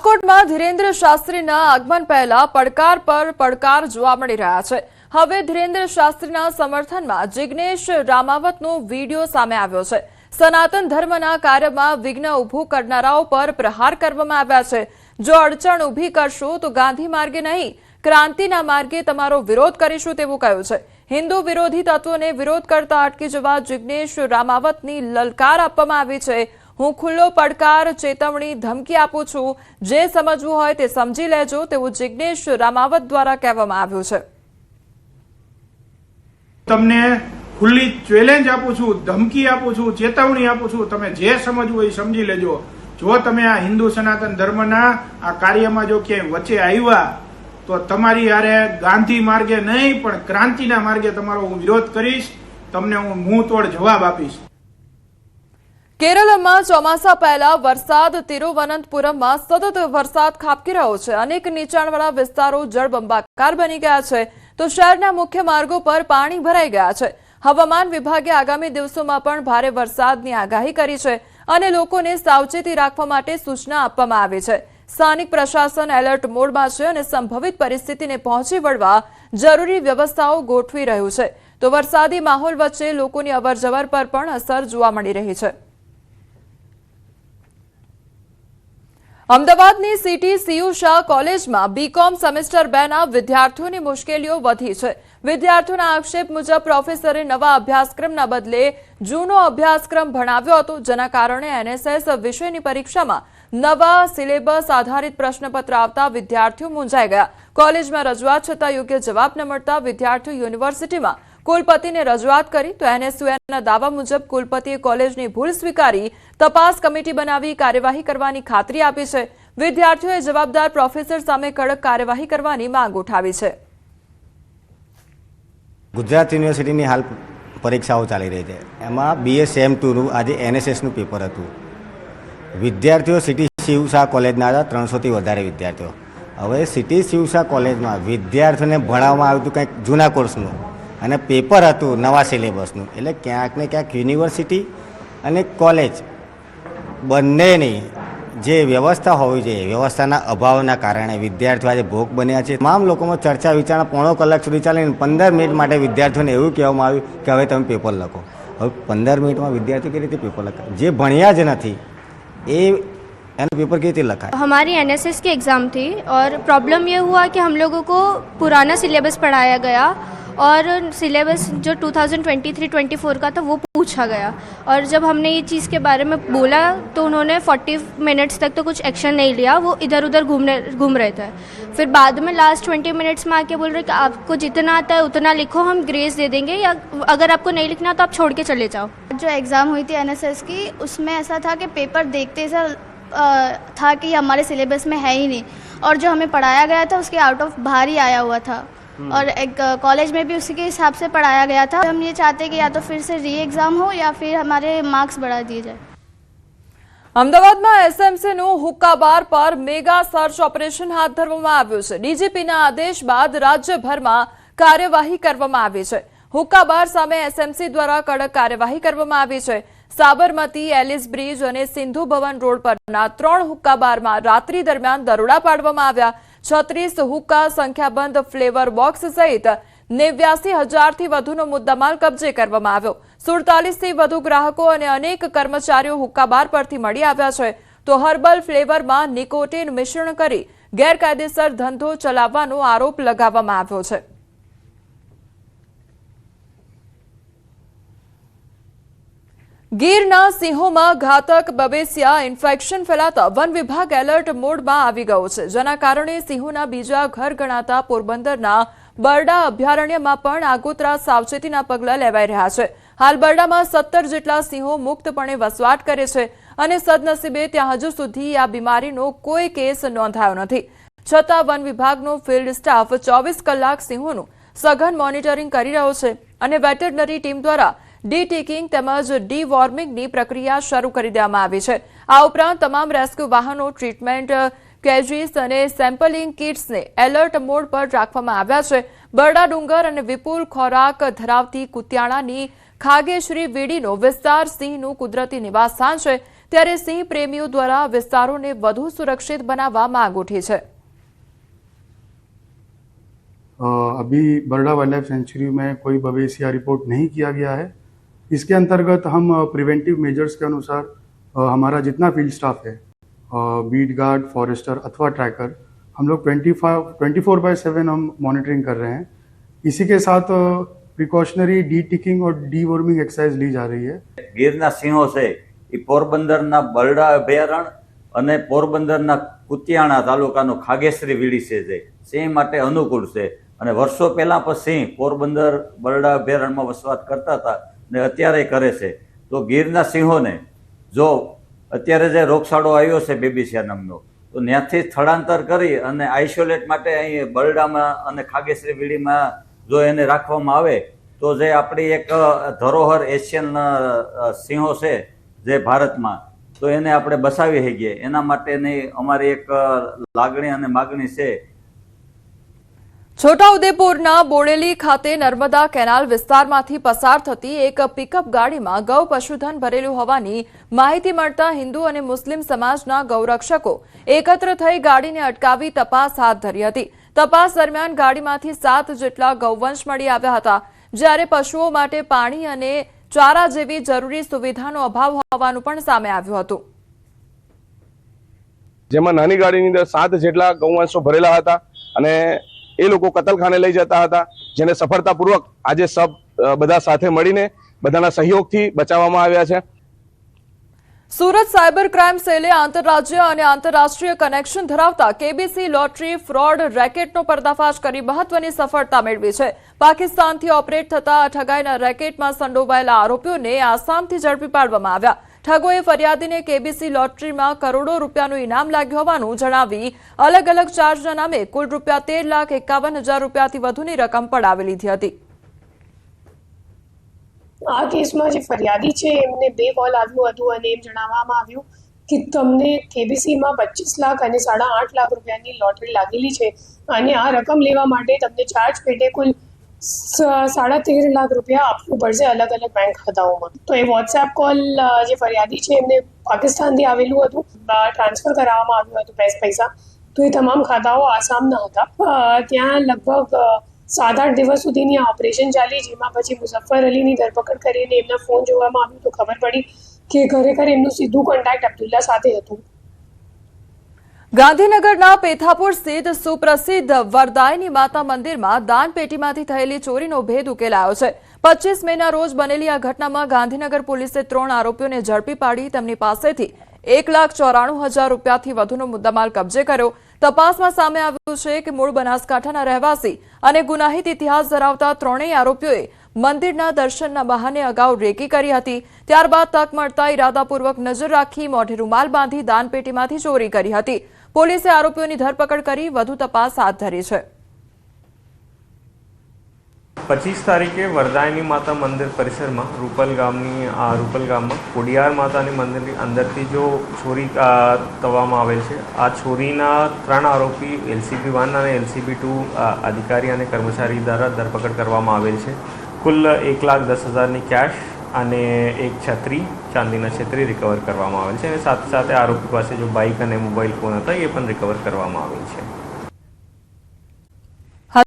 રાજકોટમાં ધીરેન્દ્ર શાસ્ત્રીના આગમન પહેલા પડકાર પર પડકાર જોવા મળી રહ્યા છે। હવે ધીરેન્દ્ર શાસ્ત્રીના સમર્થનમાં જિગ્નેશ રામાવતનો વીડિયો સામે આવ્યો છે। સનાતન ધર્મના કાર્યમાં વિઘ્ન ઊભું કરનારાઓ પર પ્રહાર કરવામાં આવ્યા છે। જો અડચણ ઊભી કરશો તો ગાંધી માર્ગે નહીં, ક્રાંતિના માર્ગે તમારો વિરોધ કરીશું તેવું કહ્યું છે। હિન્દુ વિરોધી તત્વોને વિરોધ કરતા અટકી જવા જિગ્નેશ રામાવતની લલકાર આપવામાં આવી છે। હું ખુલ્લો પડકાર, ચેતવણી, ધમકી આપું છું। જે સમજવું હોય તે સમજી લેજો તેવું જિગ્નેશ રામાવત દ્વારા કહેવામાં આવ્યું છે। તમને ખુલ્લી ચેલેન્જ આપું છું, ધમકી આપું છું, ચેતવણી આપું છું। તમે જે સમજવું હોય સમજી લેજો। જો તમે આ હિન્દુ સનાતન ધર્મના આ કાર્યમાં જો ક્યાંય વચ્ચે આવ્યા તો તમારી હારે ગાંધી માર્ગે નહીં પણ ક્રાંતિના માર્ગે તમારો હું વિરોધ કરીશ। તમને હું મુંહ તોડ જવાબ આપીશ। કેરળમાં ચોમાસા પહેલા વરસાદ તિરુવનંતપુરમમાં સતત વરસાદ ખાબકી રહ્યો છે। અનેક નીચાણવાળા વિસ્તારો જળબંબાકાર બની ગયા છે તો શહેરના મુખ્ય માર્ગો પર પાણી ભરાઈ ગયા છે। હવામાન વિભાગે આગામી દિવસોમાં પણ ભારે વરસાદની આગાહી કરી છે અને લોકોને સાવચેતી રાખવા માટે સૂચના આપવામાં આવી છે। સ્થાનિક પ્રશાસન એલર્ટ મોડમાં છે અને સંભવિત પરિસ્થિતિને પહોંચી વળવા જરૂરી વ્યવસ્થાઓ ગોઠવી રહ્યું છે તો વરસાદી માહોલ વચ્ચે લોકોની અવરજવર પર પણ અસર જોવા મળી રહી છે। અમદાવાદની સિટી સીયુ શાહ કોલેજમાં બીકોમ સેમેસ્ટર 2ના વિદ્યાર્થીઓની મુશ્કેલીઓ વધી છે। વિદ્યાર્થીઓના આક્ષેપ મુજબ પ્રોફેસરે નવા અભ્યાસક્રમના બદલે જૂનો અભ્યાસક્રમ ભણાવ્યો હતો, જેના કારણે એનએસએસ વિષયની પરીક્ષામાં નવા સિલેબસ આધારિત પ્રશ્નપત્ર આવતા વિદ્યાર્થીઓ મૂંઝાઈ ગયા। કોલેજમાં રજૂઆત છતાં યોગ્ય જવાબ ન મળતા વિદ્યાર્થીઓ યુનિવર્સિટીમાં કુલપતિને રજૂઆત કરી તો એનએસયુઆઈના દાવા મુજબ કુલપતિએ કોલેજની ભૂલ સ્વીકારી તપાસ કમિટી બનાવી કાર્યવાહી કરવાની ખાતરી આપી છે। વિદ્યાર્થીઓએ જવાબદાર પ્રોફેસર સામે કડક કાર્યવાહી કરવાની માંગ ઉઠાવી છે। ગુજરાત યુનિવર્સિટીની હાલ પરીક્ષાઓ ચાલી રહી છે। એમાં બીએસ સેમ 2નું આજે એનએસએસનું પેપર હતું। વિદ્યાર્થીઓ સિટી સીયુ શાહ કોલેજના હતા 300થી વધારે વિદ્યાર્થીઓ। હવે સિટી સીયુ શાહ કોલેજમાં વિદ્યાર્થીઓને ભણાવવામાં આવ્યું હતું કંઈક જૂના કોર્સનું અને પેપર હતું નવા સિલેબસનું। એટલે ક્યાંક ને ક્યાંક યુનિવર્સિટી અને કોલેજ બંનેની જે વ્યવસ્થા હોવી જોઈએ વ્યવસ્થાના અભાવના કારણે વિદ્યાર્થીઓ આજે ભોગ બન્યા છે। તમામ લોકોમાં ચર્ચા વિચારણા પોણો કલાક સુધી ચાલીને 15 મિનિટ માટે વિદ્યાર્થીઓને એવું કહેવામાં આવ્યું કે હવે તમે પેપર લખો। હવે 15 મિનિટમાં વિદ્યાર્થીઓ કેવી રીતે પેપર લખાય? જે ભણ્યા જ નથી एना पेपर की थी लखा है। हमारी एनएसएस की एग्ज़ाम थी और प्रॉब्लम ये हुआ कि हम लोगों को पुराना सिलेबस पढ़ाया गया और सिलेबस जो 2023-24 का था वो पूछा गया और जब हमने ये चीज़ के बारे में बोला तो उन्होंने 40 मिनट्स तक तो कुछ एक्शन नहीं लिया। वो इधर उधर घूम रहे थे। फिर बाद में लास्ट 20 मिनट्स में आके बोल रहे कि आपको जितना आता है उतना लिखो, हम ग्रेस दे देंगे, या अगर आपको नहीं लिखना तो आप छोड़ के चले जाओ। जो एग्ज़ाम हुई थी एनएसएस की उसमें ऐसा था कि पेपर देखते ऐसा था कि ये हमारे सिलेबस में है ही नहीं और जो हमें पढ़ाया गया था उसके आउट ऑफ बाहर ही आया हुआ था और एक कॉलेज में भी उसी के हिसाब से पढ़ाया गया था। हम ये चाहते हैं कि या तो फिर से री एग्ज़ाम हो या फिर हमारे मार्क्स बढ़ा दिए जाए। અમદાવાદમાં એસએમસીનું હુક્કા બાર પર મેગા સર્ચ ઓપરેશન હાથ ધરવામાં આવ્યું છે। ડીજીપીના આદેશ બાદ રાજ્યભરમાં કાર્યવાહી કરવામાં આવી છે। હુક્કા બાર સામે એસએમસી દ્વારા કડક કાર્યવાહી કરવામાં આવી છે। સાબરમતી, એલિસ બ્રિજ અને સિંધુ ભવન રોડ પરના 3 હુક્કા બારમાં રાત્રિ દરમિયાન દરોડા પાડવામાં આવ્યા। 36 હુક્કા, સંખ્યાબંધ ફ્લેવર બોક્સ સહિત 89,000થી વધુનો મુદ્દામાલ કબજે કરવામાં આવ્યો। 47થી વધુ ગ્રાહકો અને અનેક કર્મચારીઓ હુક્કા બાર પરથી મળી આવ્યા છે તો હર્બલ ફ્લેવરમાં નિકોટિન મિશ્રણ કરી ગેરકાયદેસર ધંધો ચલાવવાનો આરોપ લગાવવામાં આવ્યો છે। ગીરના સિંહોમાં ઘાતક બબેસિયા ઇન્ફેક્શન ફેલાતા વન વિભાગ એલર્ટ મોડમાં આવી ગયો છે, જેના કારણે સિંહોના બીજા ઘર ગણાતા પોરબંદરના બરડા અભયારણ્યમાં પણ આગોતરા સાવચેતીના પગલાં લેવાઈ રહ્યા છે। હાલ બરડામાં 17 જેટલા સિંહો મુક્તપણે વસવાટ કરે છે અને સદનસીબે ત્યાં હજુ સુધી આ બીમારીનો કોઈ કેસ નોંધાયો નથી। છતાં વન વિભાગનો ફિલ્ડ સ્ટાફ 24 કલાક સિંહોનું સઘન મોનિટરિંગ કરી રહ્યો છે અને વેટરનરી ટીમ દ્વારા ડી-ટીકિંગ તેમજ ડી-વોર્મિંગની પ્રક્રિયા શરૂ કરી દેવામાં આવી છે। આ ઉપરાંત તમામ રેસ્ક્યુ વાહનો, ટ્રીટમેન્ટ કેજીસ અને સેમ્પલિંગ કિટ્સને એલર્ટ મોડ પર રાખવામાં આવ્યા છે। બરડા ડુંગર અને વિપુલ ખોરાક ધરાવતી કુતિયાણાની ખાગેશ્રી વીડીનો વિસ્તાર સિંહનું કુદરતી નિવાસસ્થાન છે। ત્યારે સિંહ પ્રેમીઓ દ્વારા વિસ્તારોને વધુ સુરક્ષિત બનાવવા માંગ ઉઠી છે। अभी बरड़ा वाइल्ड लाइफ सेंचुरी में कोई बवेसिया रिपोर्ट नहीं किया गया है। इसके अंतर्गत हम प्रिवेंटिव मेजर्स के अनुसार हमारा जितना फील्ड स्टाफ है, बीट गार्ड, फॉरेस्टर अथवा ट्रैकर, हम लोग 24/7 हम मॉनिटरिंग कर रहे हैं। इसी के साथ प्रिकॉशनरी डी टिकिंग और डी वॉर्मिंग एक्सरसाइज ली जा रही है। ગીરના સિંહો છે એ પોરબંદરના બરડા અભયારણ્ય અને પોરબંદરના કુતિયાણા તાલુકાનો ખાગેસરી વિડીસે છે સિંહ માટે અનુકૂળ છે અને વર્ષો પહેલા પણ સિંહ પોરબંદર બરડા અભયારણ્યમાં વસવાટ કરતા હતા ને અત્યારે કરે છે। તો ગીરના સિંહોને જો અત્યારે જે રોગચાળો આવ્યો છે બેબીસિયા નામનો, તો ત્યાંથી સ્થળાંતર કરી અને આઇસોલેટ માટે અહીં બરડામાં અને ખાગેસરી વીડીમાં જો એને રાખવામાં આવે તો જે આપણી એક ધરોહર એશિયન સિંહો છે જે ભારતમાં, તો એને આપણે બસાવી શકીએ એના માટેની અમારી એક લાગણી અને માગણી છે। છોટાઉદેપુરના બોડેલી ખાતે નર્મદા કેનાલ વિસ્તારમાંથી પસાર થતી એક પિકઅપ ગાડીમાં ગૌ પશુધન ભરેલું હોવાની માહિતી મળતા હિન્દુ અને મુસ્લિમ સમાજના ગૌરક્ષકો એકત્ર થઈ ગાડીને અટકાવી તપાસ હાથ ધરી હતી। તપાસ દરમિયાન ગાડીમાંથી 7 જેટલા ગૌવંશ મળી આવ્યા હતા, જ્યારે પશુઓ માટે પાણી અને ચારા જેવી જરૂરી સુવિધાનો અભાવ હોવાનું પણ સામે આવ્યું હતું। જેમાં નાની ગાડીની અંદર 7 જેટલા ગૌવંશો ભરેલા હતા અને એ લોકો કતલખાને લઈ જતા હતા, જેને સફળતાપૂર્વક આજે બધા સાથે મળીને બધાના સહયોગથી બચાવવામાં આવ્યા છે। સુરત સાયબર ક્રાઇમ સેલે આંતરરાજ્ય અને આંતરરાષ્ટ્રીય કનેક્શન ધરાવતા કેબીસી લોટરી ફ્રોડ રેકેટનો પર્દાફાશ કરી મહત્વની સફળતા મેળવી છે। પાકિસ્તાનથી ઓપરેટ થતા ઠગાઈના રેકેટમાં સંડોવાયેલા આરોપીઓને આસામથી ઝડપી પાડવામાં આવ્યા। ઠગોએ ફરિયાદીને કેબીસી લોટરીમાં કરોડો રૂપિયાનું ઇનામ લાગ્યું હોવાનું જણાવી અલગ અલગ ચાર્જના નામે કુલ રૂપિયા 13,51,000 રૂપિયાથી વધુની રકમ પડાવી લીધી હતી। આ કેસમાં જે ફરિયાદી છે એમને 2 કોલ આવ્યું હતું અને એમ જણાવવામાં આવ્યું કે તમને કેબીસીમાં 25 લાખ અને 8.5 લાખ રૂપિયાની લોટરી लागेली છે અને આ રકમ લેવા માટે તમને ચાર્જ પેટે કુલ 13.5 લાખ રૂપિયા આપવું પડશે અલગ અલગ બેંક ખાતાઓમાં। તો એ વોટ્સએપ કોલ જે ફરિયાદી છે એમને પાકિસ્તાનથી આવેલું હતું, ટ્રાન્સફર કરાવવામાં આવ્યું હતું પૈસા, તો એ તમામ ખાતાઓ આસામના હતા। ત્યાં લગભગ 7-8 દિવસ સુધીની આ ઓપરેશન ચાલી, જેમાં પછી મુઝફ્ફર અલીની ધરપકડ કરીને એમના ફોન જોવામાં આવ્યું તો ખબર પડી કે ખરેખર એમનું સીધું કોન્ટેક્ટ અબ્દુલ્લા સાથે હતું। ગાંધીનગરના પેથાપુર સ્થિત સુપ્રસિદ્ધ વરદાયની માતા મંદિરમાં દાનપેટીમાંથી થયેલી ચોરીનો ભેદ ઉકેલાયો છે। 25 મેના રોજ બનેલી આ ઘટનામાં ગાંધીનગર પોલીસે 3 આરોપીઓને ઝડપી પાડી તેમની પાસેથી 1,94,000 રૂપિયાથી વધુનો મુદ્દામાલ કબજે કર્યો। તપાસમાં સામે આવ્યું છે કે મૂળ બનાસકાંઠાના રહેવાસી અને ગુનાહિત ઇતિહાસ ધરાવતા ત્રણેય આરોપીઓએ મંદિરના દર્શનના બહાને અગાઉ રેકી કરી હતી। ત્યારબાદ તક મળતા ઇરાદાપૂર્વક નજર રાખી મોઢે રૂમાલ બાંધી દાનપેટીમાંથી ચોરી કરી હતી। પોલીસે આરોપીઓની ધરપકડ કરી વધુ તપાસ હાથ ધરી છે। 25 તારીખે વરદાયની માતા મંદિર પરિસરમાં રૂપલ ગામમાં કોડિયાર માતાની મંદિરની અંદરથી જો ચોરી કરવામાં આવેલ છે, આ ચોરીના 3 આરોપી LCB1 અને LCB2 અધિકારી અને કર્મચારી દ્વારા ધરપકડ કરવામાં આવેલ છે। કુલ 1,10,000ની કેશ અને એક છત્રી, ચાંદીના છત્રી રિકવર કરવામાં આવેલ છે અને સાથે સાથે આરોપી પાસે જો બાઇક અને મોબાઈલ ફોન હતા એ પણ રિકવર કરવામાં આવેલ છે।